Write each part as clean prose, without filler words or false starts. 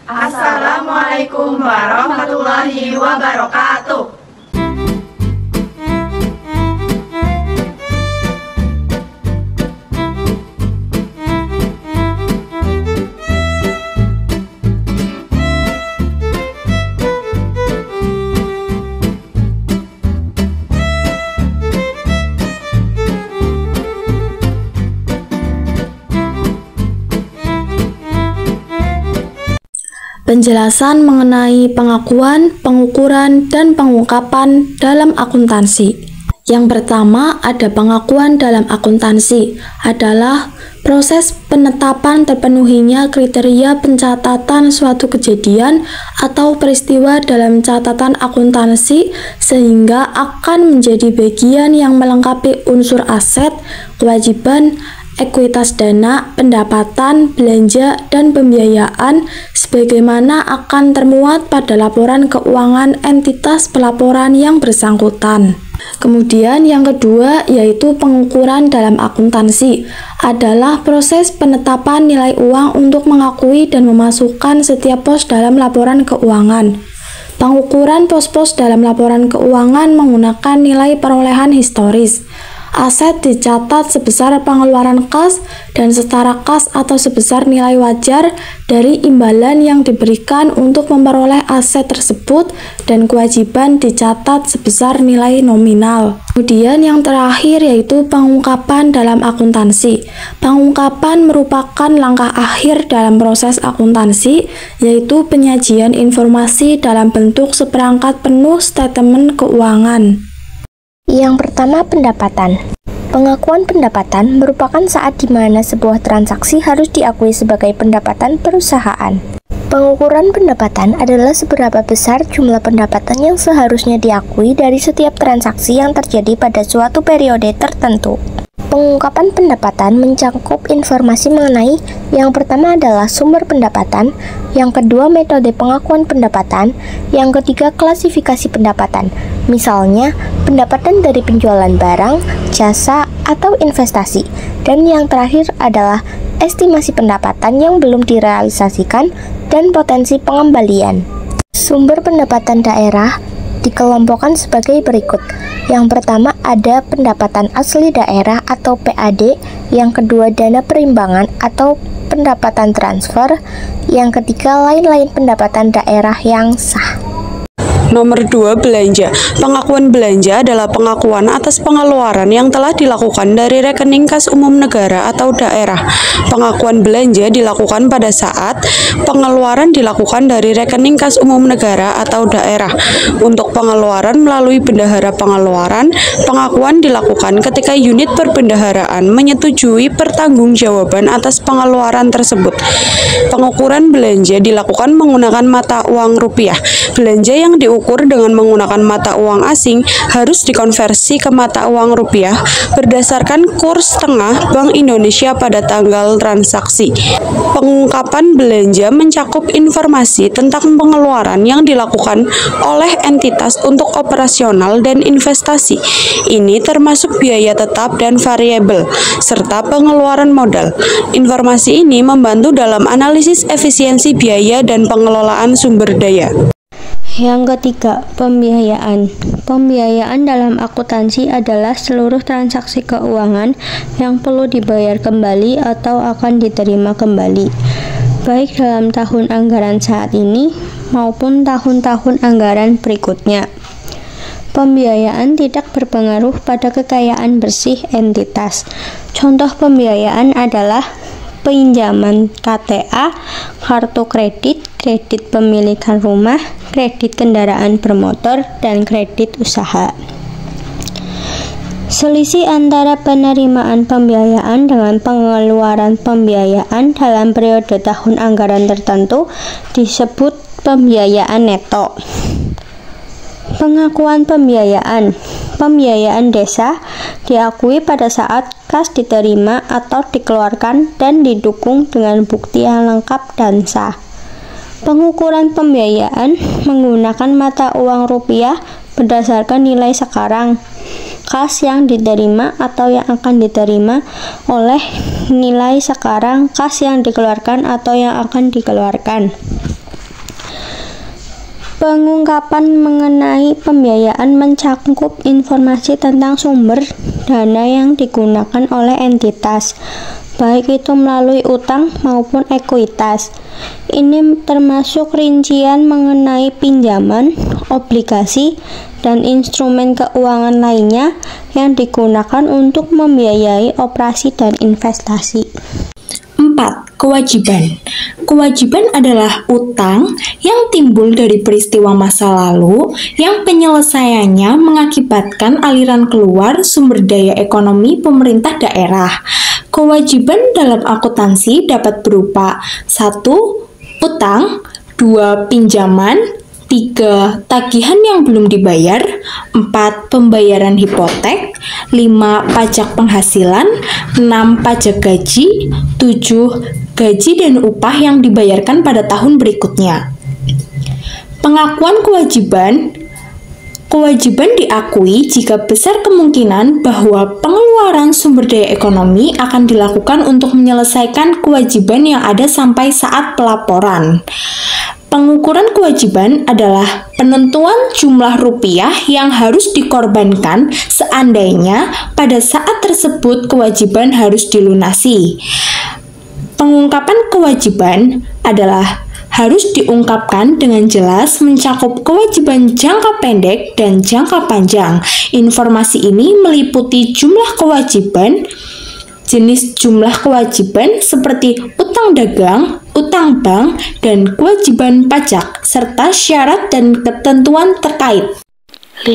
Assalamualaikum warahmatullahi wabarakatuh. Penjelasan mengenai pengakuan, pengukuran, dan pengungkapan dalam akuntansi. Yang pertama, ada pengakuan dalam akuntansi adalah proses penetapan terpenuhinya kriteria pencatatan suatu kejadian atau peristiwa dalam catatan akuntansi sehingga akan menjadi bagian yang melengkapi unsur aset, kewajiban, ekuitas dana, pendapatan, belanja, dan pembiayaan sebagaimana akan termuat pada laporan keuangan entitas pelaporan yang bersangkutan. Kemudian yang kedua yaitu pengukuran dalam akuntansi adalah proses penetapan nilai uang untuk mengakui dan memasukkan setiap pos dalam laporan keuangan. Pengukuran pos-pos dalam laporan keuangan menggunakan nilai perolehan historis. Aset dicatat sebesar pengeluaran kas dan setara kas atau sebesar nilai wajar dari imbalan yang diberikan untuk memperoleh aset tersebut dan kewajiban dicatat sebesar nilai nominal. Kemudian yang terakhir yaitu pengungkapan dalam akuntansi. Pengungkapan merupakan langkah akhir dalam proses akuntansi yaitu penyajian informasi dalam bentuk seperangkat penuh statement keuangan. Yang pertama, pendapatan. Pengakuan pendapatan merupakan saat di mana sebuah transaksi harus diakui sebagai pendapatan perusahaan. Pengukuran pendapatan adalah seberapa besar jumlah pendapatan yang seharusnya diakui dari setiap transaksi yang terjadi pada suatu periode tertentu. Pengungkapan pendapatan mencakup informasi mengenai yang pertama adalah sumber pendapatan, yang kedua metode pengakuan pendapatan, yang ketiga klasifikasi pendapatan, misalnya pendapatan dari penjualan barang, jasa, atau investasi, dan yang terakhir adalah estimasi pendapatan yang belum direalisasikan dan potensi pengembalian. Sumber pendapatan daerah dikelompokkan sebagai berikut. Yang pertama ada pendapatan asli daerah atau PAD, yang kedua dana perimbangan atau pendapatan transfer, yang ketiga lain-lain pendapatan daerah yang sah. Nomor 2, belanja. Pengakuan belanja adalah pengakuan atas pengeluaran yang telah dilakukan dari rekening kas umum negara atau daerah. Pengakuan belanja dilakukan pada saat pengeluaran dilakukan dari rekening kas umum negara atau daerah. Untuk pengeluaran melalui bendahara pengeluaran, pengakuan dilakukan ketika unit perbendaharaan menyetujui pertanggungjawaban atas pengeluaran tersebut. Pengukuran belanja dilakukan menggunakan mata uang rupiah. Belanja yang diukur dengan menggunakan mata uang asing harus dikonversi ke mata uang rupiah berdasarkan kurs tengah Bank Indonesia pada tanggal transaksi. Pengungkapan belanja mencakup informasi tentang pengeluaran yang dilakukan oleh entitas untuk operasional dan investasi. Ini termasuk biaya tetap dan variabel, serta pengeluaran modal. Informasi ini membantu dalam analisis efisiensi biaya dan pengelolaan sumber daya. Yang ketiga, pembiayaan. Pembiayaan dalam akuntansi adalah seluruh transaksi keuangan yang perlu dibayar kembali atau akan diterima kembali, baik dalam tahun anggaran saat ini maupun tahun-tahun anggaran berikutnya. Pembiayaan tidak berpengaruh pada kekayaan bersih entitas. Contoh pembiayaan adalah pinjaman KTA, kartu kredit, kredit pemilikan rumah, kredit kendaraan bermotor, dan kredit usaha. Selisih antara penerimaan pembiayaan dengan pengeluaran pembiayaan dalam periode tahun anggaran tertentu disebut pembiayaan neto. Pengakuan pembiayaan. Pembiayaan desa diakui pada saat kas diterima atau dikeluarkan dan didukung dengan bukti yang lengkap dan sah. Pengukuran pembiayaan menggunakan mata uang rupiah berdasarkan nilai sekarang kas yang diterima atau yang akan diterima oleh nilai sekarang kas yang dikeluarkan atau yang akan dikeluarkan. Pengungkapan mengenai pembiayaan mencakup informasi tentang sumber dana yang digunakan oleh entitas, baik itu melalui utang maupun ekuitas. Ini termasuk rincian mengenai pinjaman, obligasi, dan instrumen keuangan lainnya yang digunakan untuk membiayai operasi dan investasi. 4. Kewajiban. Kewajiban adalah utang yang timbul dari peristiwa masa lalu yang penyelesaiannya mengakibatkan aliran keluar sumber daya ekonomi pemerintah daerah. Kewajiban dalam akuntansi dapat berupa 1. Utang, 2. Pinjaman, 3. Tagihan yang belum dibayar, 4. Pembayaran hipotek, 5. Pajak penghasilan, 6. Pajak gaji, 7. Gaji dan upah yang dibayarkan pada tahun berikutnya. Pengakuan kewajiban diakui jika besar kemungkinan bahwa pengeluaran sumber daya ekonomi akan dilakukan untuk menyelesaikan kewajiban yang ada sampai saat pelaporan. Pengukuran kewajiban adalah penentuan jumlah rupiah yang harus dikorbankan seandainya pada saat tersebut kewajiban harus dilunasi. Pengungkapan kewajiban adalah harus diungkapkan dengan jelas mencakup kewajiban jangka pendek dan jangka panjang. Informasi ini meliputi jumlah kewajiban, jenis jumlah kewajiban seperti utang dagang, utang bank, dan kewajiban pajak, serta syarat dan ketentuan terkait. 5.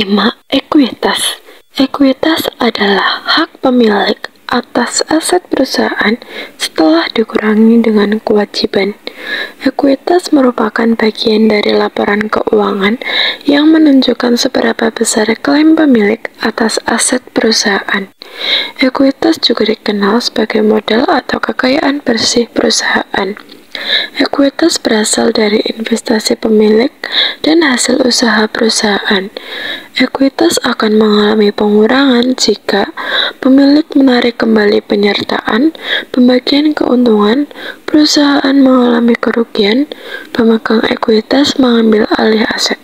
Ekuitas. Ekuitas adalah hak pemilik atas aset perusahaan setelah dikurangi dengan kewajiban. Ekuitas merupakan bagian dari laporan keuangan yang menunjukkan seberapa besar klaim pemilik atas aset perusahaan. Ekuitas juga dikenal sebagai modal atau kekayaan bersih perusahaan. Ekuitas berasal dari investasi pemilik dan hasil usaha perusahaan. Ekuitas akan mengalami pengurangan jika pemilik menarik kembali penyertaan, pembagian keuntungan, perusahaan mengalami kerugian, pemegang ekuitas mengambil alih aset.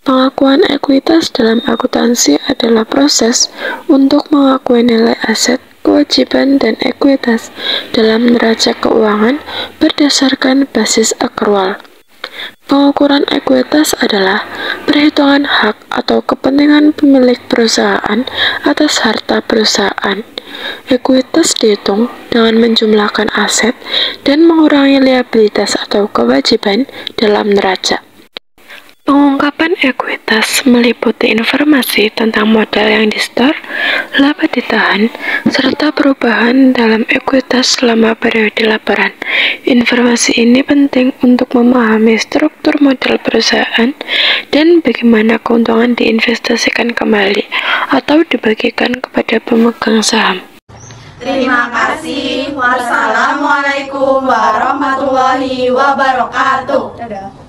Pengakuan ekuitas dalam akuntansi adalah proses untuk mengakui nilai aset, kewajiban, dan ekuitas dalam neraca keuangan berdasarkan basis akrual. Pengukuran ekuitas adalah perhitungan hak atau kepentingan pemilik perusahaan atas harta perusahaan. Ekuitas dihitung dengan menjumlahkan aset dan mengurangi liabilitas atau kewajiban dalam neraca. Pengungkapan ekuitas meliputi informasi tentang modal yang disetor, laba ditahan, serta perubahan dalam ekuitas selama periode laporan. Informasi ini penting untuk memahami struktur modal perusahaan dan bagaimana keuntungan diinvestasikan kembali atau dibagikan kepada pemegang saham. Terima kasih. Wassalamualaikum warahmatullahi wabarakatuh. Dadah.